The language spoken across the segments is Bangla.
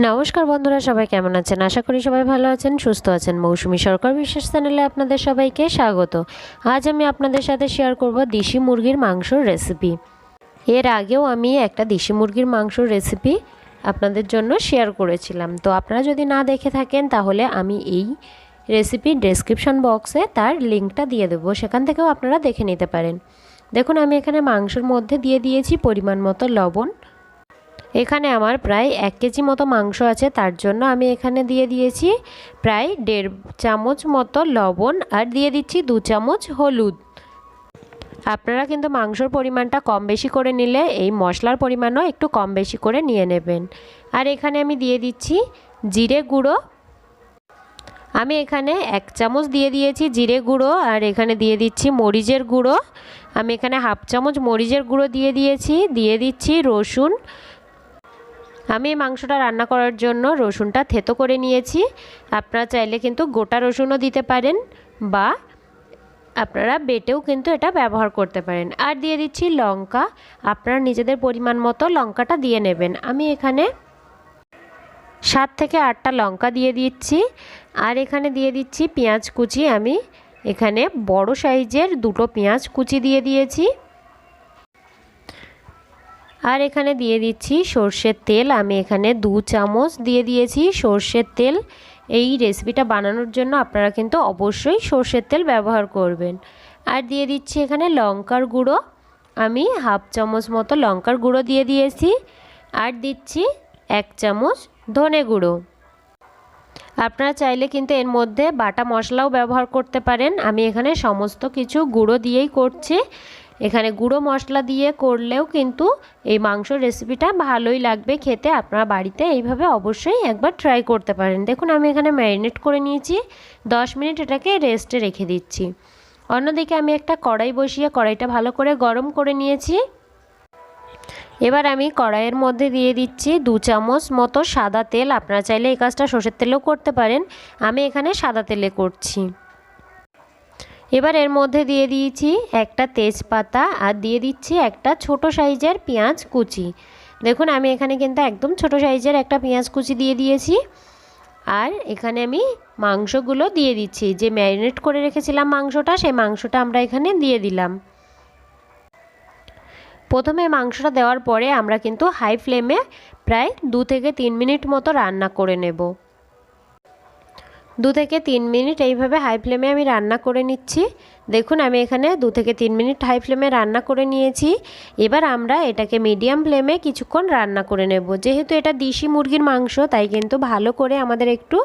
নমস্কার বন্ধুরা, সবাই কেমন আছেন? আশা করি সবাই ভালো আছেন, সুস্থ আছেন। মৌসুমি সরকার বিশেষ চ্যানেলে আপনাদের সবাইকে স্বাগত। আজ আমি আপনাদের সাথে শেয়ার করব দেশি মুরগির মাংসর রেসিপি। এর আগেও আমি একটা দেশি মুরগির মাংসর রেসিপি আপনাদের জন্য শেয়ার করেছিলাম। তো আপনারা যদি না দেখে থাকেন তাহলে আমি এই রেসিপির ডেসক্রিপশন বক্সে তার লিঙ্কটা দিয়ে দেবো, সেখান থেকেও আপনারা দেখে নিতে পারেন। দেখুন, আমি এখানে মাংসের মধ্যে দিয়ে দিয়েছি পরিমাণ মতো লবণ। এখানে আমার প্রায় 1 কেজি মতো মাংস আছে, তার জন্য আমি এখানে দিয়ে দিয়েছি প্রায় 1.5 চামচ মতো লবণ আর দিয়ে দিচ্ছি 2 চামচ হলুদ। আপনারা কিন্তু মাংসর পরিমাণটা কম বেশি করে নিলে এই মশলার পরিমাণও একটু কম বেশি করে নিয়ে নেবেন। আর এখানে আমি দিয়ে দিচ্ছি জিরে গুঁড়ো। আমি এখানে 1 চামচ দিয়ে দিয়েছি জিরে গুঁড়ো, আর এখানে দিয়ে দিচ্ছি মরিচের গুঁড়ো। আমি এখানে 1/2 চামচ মরিচের গুঁড়ো দিয়ে দিচ্ছি রসুন। আমি মাংসটা রান্না করার জন্য রসুনটা থেতো করে নিয়েছি। আপনারা চাইলে কিন্তু গোটা রসুনও দিতে পারেন বা আপনারা বেটেও কিন্তু এটা ব্যবহার করতে পারেন। আর দিয়ে দিচ্ছি লঙ্কা। আপনারা নিজেদের পরিমাণ মতো লঙ্কাটা দিয়ে নেবেন। আমি এখানে 7 থেকে 8টা লঙ্কা দিয়ে দিচ্ছি। আর এখানে দিয়ে দিচ্ছি পেঁয়াজ কুচি। আমি এখানে বড় সাইজের 2টো পেঁয়াজ কুচি দিয়ে দিয়েছি। আর এখানে দিয়ে দিচ্ছি সর্ষের তেল। আমি এখানে 2 চামচ দিয়ে দিয়েছি সর্ষের তেল। এই রেসিপিটা বানানোর জন্য আপনারা কিন্তু অবশ্যই সর্ষের তেল ব্যবহার করবেন। আর দিয়ে দিচ্ছি এখানে লঙ্কার গুঁড়ো। আমি 1/2 চামচ মতো লঙ্কার গুঁড়ো দিয়ে দিয়েছি। আর দিচ্ছি 1 চামচ ধনে গুঁড়ো। আপনারা চাইলে কিন্তু এর মধ্যে বাটা মশলাও ব্যবহার করতে পারেন। আমি এখানে সমস্ত কিছু গুঁড়ো দিয়েই করছি। এখানে গুঁড়ো মশলা দিয়ে করলেও কিন্তু এই মাংসর রেসিপিটা ভালোই লাগবে খেতে। আপনারা বাড়িতে এইভাবে অবশ্যই একবার ট্রাই করতে পারেন। দেখুন, আমি এখানে ম্যারিনেট করে নিয়েছি। 10 মিনিট এটাকে রেস্টে রেখে দিচ্ছি। অন্যদিকে আমি একটা কড়াই বসিয়ে কড়াইটা ভালো করে গরম করে নিয়েছি। এবার আমি কড়াইয়ের মধ্যে দিয়ে দিচ্ছি 2 চামচ মতো সাদা তেল। আপনারা চাইলে এই কাজটা সর্ষের তেলেও করতে পারেন, আমি এখানে সাদা তেলে করছি। এবার এর মধ্যে দিয়ে দিয়েছি একটা তেজপাতা আর দিয়ে দিচ্ছি একটা ছোট সাইজের পেঁয়াজ কুচি। দেখুন, আমি এখানে কিন্তু একদম ছোট সাইজের একটা পেঁয়াজ কুচি দিয়ে দিয়েছি। আর এখানে আমি মাংসগুলো দিয়ে দিচ্ছি। যে ম্যারিনেট করে রেখেছিলাম মাংসটা, সেই মাংসটা আমরা এখানে দিয়ে দিলাম। প্রথমে মাংসটা দেওয়ার পরে আমরা কিন্তু হাই ফ্লেমে প্রায় 2 থেকে 3 মিনিট মতো রান্না করে নেব। 2 থেকে 3 মিনিট এইভাবে হাই ফ্লেমে আমি রান্না করে নিচ্ছি। দেখুন, আমি এখানে 2 থেকে 3 মিনিট হাই ফ্লেমে রান্না করে নিয়েছি। এবার আমরা এটাকে মিডিয়াম ফ্লেমে কিছুক্ষণ রান্না করে নেব। যেহেতু এটা দেশি মুরগির মাংস, তাই কিন্তু ভালো করে আমাদের একটু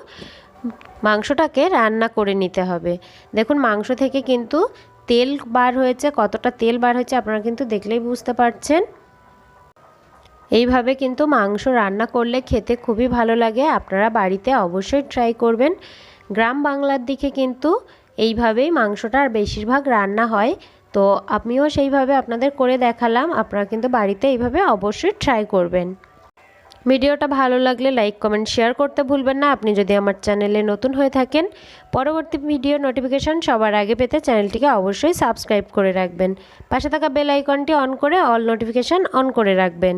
মাংসটাকে রান্না করে নিতে হবে। দেখুন, মাংস থেকে কিন্তু তেল বার হয়েছে। কতটা তেল বার হয়েছে আপনারা কিন্তু দেখলেই বুঝতে পারছেন। এইভাবে কিন্তু মাংস রান্না করলে খেতে খুবই ভালো লাগে। আপনারা বাড়িতে অবশ্যই ট্রাই করবেন। গ্রাম বাংলার দিকে কিন্তু এইভাবেই মাংসটা বেশিরভাগ রান্না হয়। তো আমিও সেইভাবে আপনাদের করে দেখালাম। আপনারা কিন্তু বাড়িতে এইভাবে অবশ্যই ট্রাই করবেন। ভিডিওটা ভালো লাগলে লাইক কমেন্ট শেয়ার করতে ভুলবেন না। আপনি যদি আমার চ্যানেলে নতুন হয়ে থাকেন, পরবর্তী ভিডিও নোটিফিকেশন সবার আগে পেতে চ্যানেলটিকে অবশ্যই সাবস্ক্রাইব করে রাখবেন। পাশে থাকা বেল আইকনটি অন করে অল নোটিফিকেশন অন করে রাখবেন।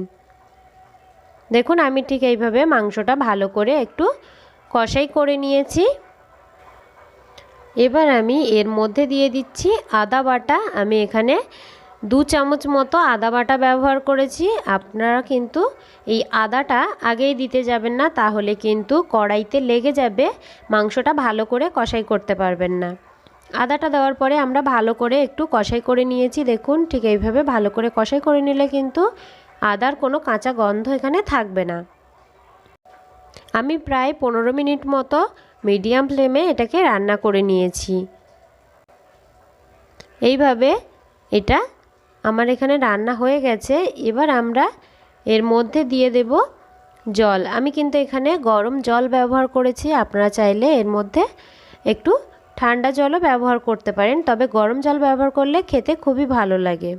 দেখুন, আমি ঠিক এইভাবে মাংসটা ভালো করে একটু কষাই করে নিয়েছি। এবার আমি এর মধ্যে দিয়ে দিচ্ছি আদা বাটা। আমি এখানে 2 চামচ মতো আদা বাটা ব্যবহার করেছি। আপনারা কিন্তু এই আদাটা আগেই দিতে যাবেন না, তাহলে কিন্তু কড়াইতে লেগে যাবে, মাংসটা ভালো করে কষাই করতে পারবেন না। আদাটা দেওয়ার পরে আমরা ভালো করে একটু কষাই করে নিয়েছি। দেখুন, ঠিক এইভাবে ভালো করে কষাই করে নিলে কিন্তু আদার কোনো কাঁচা গন্ধ এখানে থাকবে না। আমি প্রায় 15 মিনিট মতো মিডিয়াম ফ্লেমে এটাকে রান্না করে নিয়েছি। এইভাবে এটা আমার এখানে রান্না হয়ে গেছে। এবার আমরা এর মধ্যে দিয়ে দেব জল। আমি কিন্তু এখানে গরম জল ব্যবহার করেছি। আপনারা চাইলে এর মধ্যে একটু ঠান্ডা জলও ব্যবহার করতে পারেন, তবে গরম জল ব্যবহার করলে খেতে খুবই ভালো লাগে।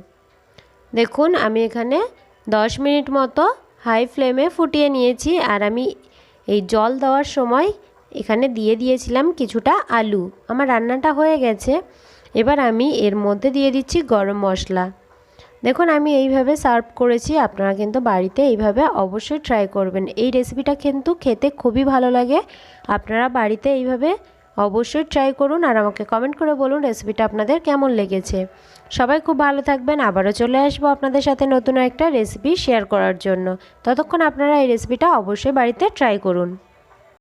দেখুন, আমি এখানে 10 মিনিট মতো হাই ফ্লেমে ফুটিয়ে নিয়েছি। আর আমি এই জল দেওয়ার সময় এখানে দিয়ে দিয়েছিলাম কিছুটা আলু। আমার রান্নাটা হয়ে গেছে। এবার আমি এর মধ্যে দিয়ে দিচ্ছি গরম মশলা। দেখুন আমি এইভাবে সার্ভ করেছি, আপনারা কিন্তু বাড়িতে এইভাবে অবশ্যই ট্রাই করবেন। এই রেসিপিটা কিন্তু খেতে খুবই ভালো লাগে। আপনারা বাড়িতে এইভাবে অবশ্যই ট্রাই করুন আর আমাকে কমেন্ট করে বলুন রেসিপিটা আপনাদের কেমন লেগেছে। সবাই খুব ভালো থাকবেন, আবারও চলে আসবো আপনাদের সাথে নতুন একটা রেসিপি শেয়ার করার জন্য। ততক্ষণ আপনারা এই রেসিপিটা অবশ্যই বাড়িতে ট্রাই করুন।